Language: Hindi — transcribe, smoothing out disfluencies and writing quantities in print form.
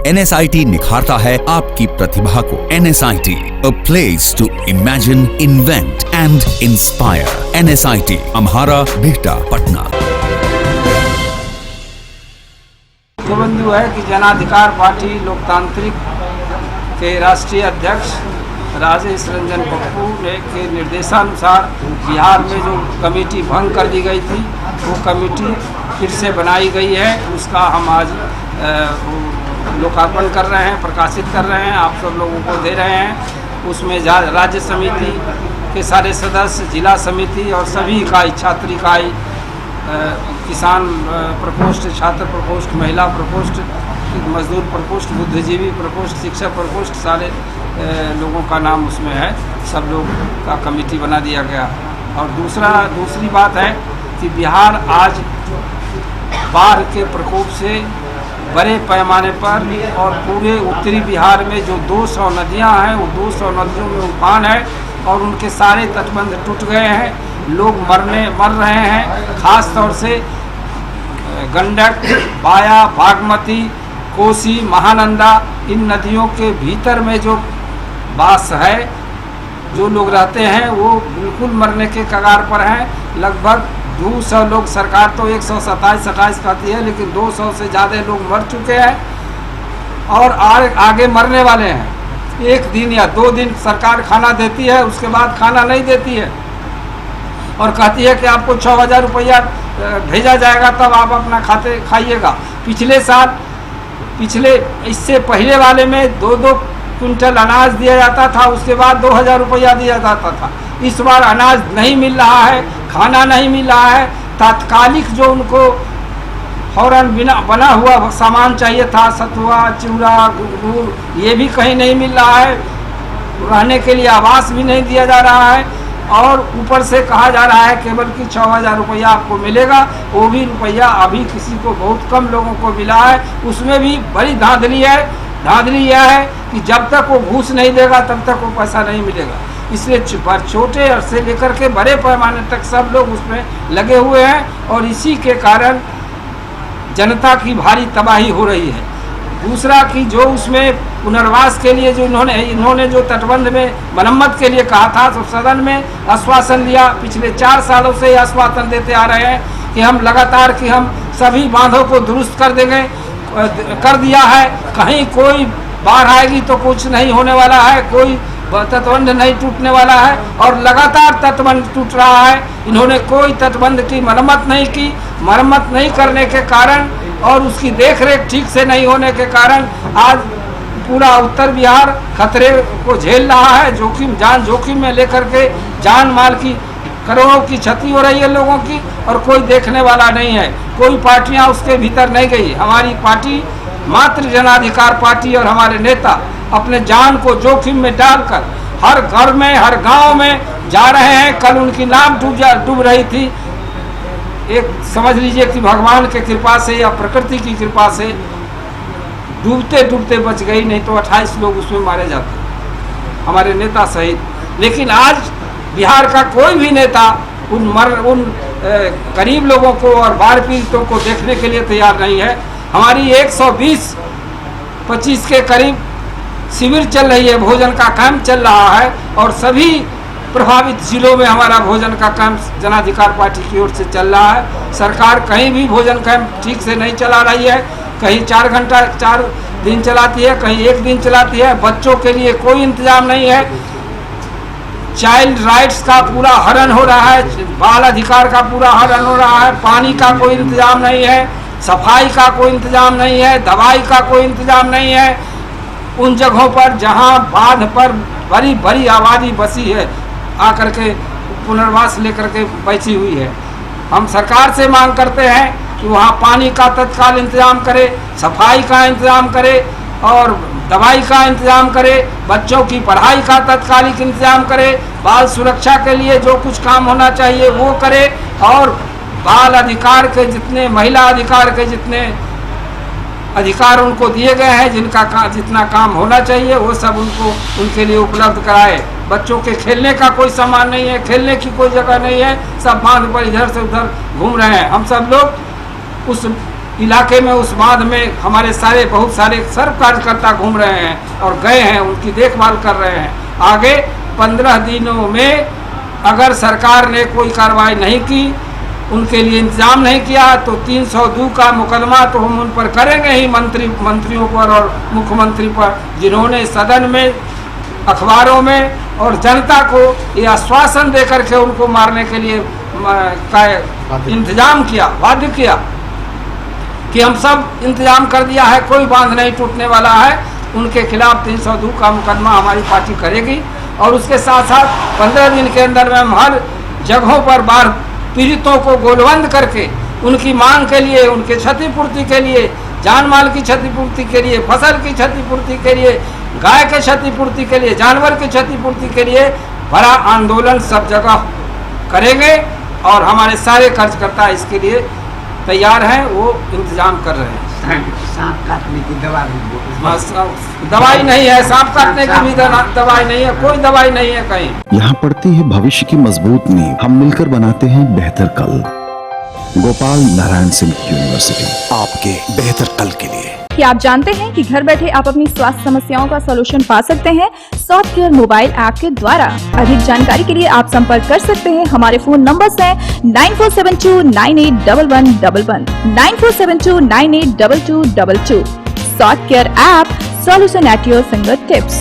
NSIT निखारता है आपकी प्रतिभा को। NSIT, a place to imagine, invent and inspire. NSIT, अम्हारा, Bihta, Patna. मुख्यमंत्री है कि जन अधिकार पार्टी लोकतांत्रिक के राष्ट्रीय अध्यक्ष राजेश रंजन पप्पू के निर्देशानुसार बिहार में जो कमेटी भंग कर दी गई थी वो कमेटी फिर से बनाई गई है। उसका हम आज लोकार्पण कर रहे हैं, प्रकाशित कर रहे हैं, आप सब लोगों को दे रहे हैं। उसमें राज्य समिति के सारे सदस्य, जिला समिति और सभी इकाई, छात्र इकाई, किसान प्रकोष्ठ, छात्र प्रकोष्ठ, महिला प्रकोष्ठ, मजदूर प्रकोष्ठ, बुद्धिजीवी प्रकोष्ठ, शिक्षक प्रकोष्ठ, सारे लोगों का नाम उसमें है। सब लोग का कमेटी बना दिया गया। और दूसरी बात है कि बिहार आज बाढ़ के प्रकोप से बड़े पैमाने पर और पूरे उत्तरी बिहार में जो 200 नदियां हैं वो 200 नदियों में उफान है और उनके सारे तटबंध टूट गए हैं। लोग मर रहे हैं। खास तौर से गंडक, बाया, बागमती, कोसी, महानंदा, इन नदियों के भीतर में जो बास है, जो लोग रहते हैं वो बिल्कुल मरने के कगार पर हैं। लगभग 200 लोग, सरकार तो 127-28 कहती है, लेकिन 200 से ज़्यादा लोग मर चुके हैं और आगे मरने वाले हैं। 1 दिन या 2 दिन सरकार खाना देती है, उसके बाद खाना नहीं देती है और कहती है कि आपको 6000 रुपया भेजा जाएगा तब आप अपना खाइएगा। पिछले इससे पहले वाले में 2-2 क्विंटल अनाज दिया जाता था, उसके बाद 2000 रुपया दिया जाता था। इस बार अनाज नहीं मिल रहा है, खाना नहीं मिल रहा है। तात्कालिक जो उनको फौरन बना हुआ सामान चाहिए था, सतुआ, चिवड़ा, गुड़, ये भी कहीं नहीं मिल रहा है। रहने के लिए आवास भी नहीं दिया जा रहा है और ऊपर से कहा जा रहा है केवल कि 6000 रुपया आपको मिलेगा। वो भी रुपया अभी किसी को, बहुत कम लोगों को मिला है। उसमें भी बड़ी धांधली है। धांधली यह है कि जब तक वो घूस नहीं देगा तब तक वो पैसा नहीं मिलेगा। इसलिए छोटे से लेकर के बड़े पैमाने तक सब लोग उसमें लगे हुए हैं और इसी के कारण जनता की भारी तबाही हो रही है। दूसरा कि जो उसमें पुनर्वास के लिए जो इन्होंने जो तटबंध में मरम्मत के लिए कहा था, तो सदन में आश्वासन लिया। पिछले 4 सालों से आश्वासन देते आ रहे हैं कि हम लगातार कि हम सभी बांधों को दुरुस्त कर देंगे, कर दिया है। कहीं कोई बाढ़ आएगी तो कुछ नहीं होने वाला है, कोई तटबंध नहीं टूटने वाला है और लगातार तटबंध टूट रहा है। इन्होंने कोई तटबंध की मरम्मत नहीं की। मरम्मत नहीं करने के कारण और उसकी देखरेख ठीक से नहीं होने के कारण आज पूरा उत्तर बिहार खतरे को झेल रहा है। जान जोखिम में लेकर के जान माल की करोड़ों की क्षति हो रही है लोगों की और कोई देखने वाला नहीं है। कोई पार्टियां उसके भीतर नहीं गई। हमारी पार्टी मात्र जन अधिकार पार्टी और हमारे नेता अपने जान को जोखिम में डालकर हर घर में, हर गांव में जा रहे हैं। कल उनकी नाव डूब रही थी। एक समझ लीजिए कि भगवान के कृपा से या प्रकृति की कृपा से डूबते डूबते बच गई, नहीं तो 28 लोग उसमें मारे जाते, हमारे नेता सहित। लेकिन आज बिहार का कोई भी नेता उन गरीब लोगों को और बाढ़ पीड़ितों को देखने के लिए तैयार नहीं है। हमारी 120-25 के करीब शिविर चल रही है, भोजन का कैंप चल रहा है और सभी प्रभावित जिलों में हमारा भोजन का कैंप जन अधिकार पार्टी की ओर से चल रहा है। सरकार कहीं भी भोजन कैंप ठीक से नहीं चला रही है। कहीं 4 दिन चलाती है, कहीं 1 दिन चलाती है। बच्चों के लिए कोई इंतजाम नहीं है। चाइल्ड राइट्स का पूरा हनन हो रहा है, बाल अधिकार का पूरा हनन हो रहा है। पानी का कोई इंतजाम नहीं है, सफाई का कोई इंतजाम नहीं है, दवाई का कोई इंतजाम नहीं है। उन जगहों पर जहां बांध पर बड़ी बड़ी आबादी बसी है, आकर के पुनर्वास लेकर के बैठी हुई है। हम सरकार से मांग करते हैं कि वहाँ पानी का तत्काल इंतजाम करे, सफाई का इंतजाम करे और दवाई का इंतजाम करे, बच्चों की पढ़ाई का तत्कालिक इंतजाम करे, बाल सुरक्षा के लिए जो कुछ काम होना चाहिए वो करे और बाल अधिकार के जितने, महिला अधिकार के जितने अधिकार उनको दिए गए हैं, जितना काम होना चाहिए वो सब उनके लिए उपलब्ध कराए। बच्चों के खेलने का कोई सामान नहीं है, खेलने की कोई जगह नहीं है, सब बांध पर इधर से उधर घूम रहे हैं। हम सब लोग उस इलाके में उस बांध में हमारे बहुत सारे सर्व कार्यकर्ता घूम रहे हैं और गए हैं, उनकी देखभाल कर रहे हैं। आगे 15 दिनों में अगर सरकार ने कोई कार्रवाई नहीं की, उनके लिए इंतजाम नहीं किया, तो 302 का मुकदमा तो हम उन पर करेंगे ही, मंत्रियों पर और मुख्यमंत्री पर, जिन्होंने सदन में, अखबारों में और जनता को ये आश्वासन देकर के उनको मारने के लिए इंतजाम किया, वादा किया कि हम सब इंतजाम कर दिया है, कोई बांध नहीं टूटने वाला है। उनके खिलाफ 302 का मुकदमा हमारी पार्टी करेगी और उसके साथ साथ 15 दिन के अंदर में हम हर जगहों पर बाढ़ पीड़ितों को गोलबंद करके उनकी मांग के लिए, उनके क्षतिपूर्ति के लिए, जान माल की क्षतिपूर्ति के लिए, फसल की क्षतिपूर्ति के लिए, गाय के क्षतिपूर्ति के लिए, जानवर की क्षतिपूर्ति के लिए बड़ा आंदोलन सब जगह करेंगे और हमारे सारे कार्यकर्ता इसके लिए तैयार हैं, वो इंतजाम कर रहे हैं। सांप काटने की दवाई नहीं है, सांप काटने की भी दवाई नहीं है, कोई दवाई नहीं है कहीं। यहाँ पड़ती है भविष्य की मजबूत नींव, हम मिलकर बनाते हैं बेहतर कल। गोपाल नारायण सिंह यूनिवर्सिटी, आपके बेहतर कल के लिए। क्या आप जानते हैं कि घर बैठे आप अपनी स्वास्थ्य समस्याओं का सॉल्यूशन पा सकते हैं सॉफ्ट केयर मोबाइल ऐप के द्वारा। अधिक जानकारी के लिए आप संपर्क कर सकते हैं। हमारे फोन नंबर्स हैं 9472981111, 9472982222। Soft care app, solution at your finger tips.